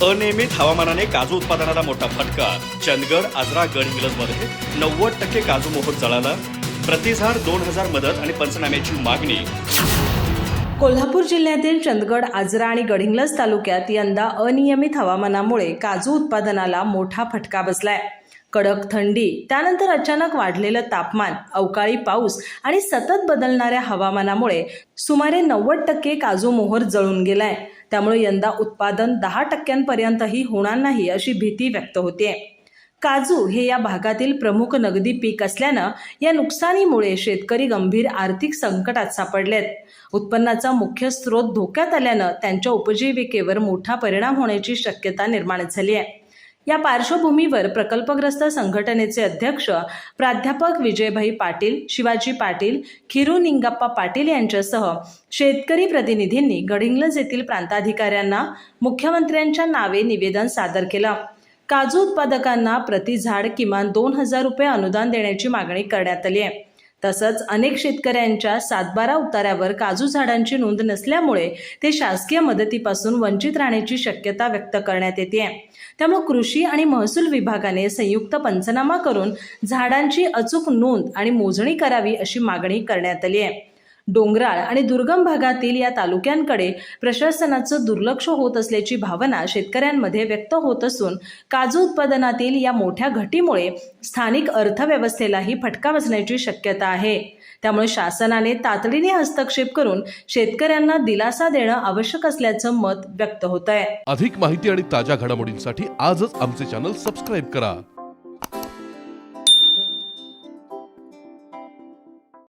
अनियमित हवामानाने काजू उत्पादनाला मोठा फटका. चंदगड, आजरा, गडहिंग्लजमध्ये 90% काजू मोहर जळाला. प्रतिझाड 2000 मदत आणि पंचनाम्याची मागणी. कोल्हापूर जिल्ह्यातील चंदगड, आजरा आणि गडहिंग्लज तालुक्यात यंदा अनियमित हवामानामुळे काजू उत्पादनाला मोठा फटका बसलाय. कडक थंडी, त्यानंतर अचानक वाढलेलं तापमान, अवकाळी पाऊस आणि सतत बदलणाऱ्या हवामानामुळे सुमारे 90% काजू मोहर जळून गेलाय. त्यामुळे यंदा उत्पादन 10%पर्यंतही होणार नाही अशी भीती व्यक्त होते. काजू हे या भागातील प्रमुख नगदी पीक असल्यानं या नुकसानीमुळे शेतकरी गंभीर आर्थिक संकटात सापडलेत. उत्पन्नाचा मुख्य स्रोत धोक्यात आल्यानं त्यांच्या उपजीविकेवर मोठा परिणाम होण्याची शक्यता निर्माण झाली आहे. या पार्श्वभूमीवर प्रकल्पग्रस्त संघटनेचे अध्यक्ष प्राध्यापक विजयभाई पाटील, शिवाजी पाटील, खिरू निंगाप्पा पाटील यांच्यासह शेतकरी प्रतिनिधींनी गडहिंग्लज येथील प्रांताधिकाऱ्यांना मुख्यमंत्र्यांच्या नावे निवेदन सादर केलं. काजू उत्पादकांना प्रति झाड किमान 2000 रुपये अनुदान देण्याची मागणी करण्यात आली आहे. तसंच अनेक शेतकऱ्यांच्या 7-12 उतार्यावर काजू झाडांची नोंद नसल्यामुळे ते शासकीय मदतीपासून वंचित राहण्याची शक्यता व्यक्त करण्यात येते. त्यामुळे कृषी आणि महसूल विभागाने संयुक्त पंचनामा करून झाडांची अचूक नोंद आणि मोजणी करावी अशी मागणी करण्यात आली आहे. डोंगराळ आणि दुर्गम भागातील या तालुक्यांकडे प्रशासनाचं दुर्लक्ष होत असल्याची भावना शेतकऱ्यांमध्ये व्यक्त होत असून काजू उत्पादनातील या मोठ्या घटीमुळे स्थानिक अर्थव्यवस्थेलाही फटका बसण्याची शक्यता आहे. त्यामुळे शासनाने तातडीने हस्तक्षेप करून शेतकऱ्यांना दिलासा देणं आवश्यक असल्याचं मत व्यक्त होत आहे. अधिक माहिती आणि ताज्या घडामोडींसाठी आजच आमचे चॅनल सबस्क्राईब करा.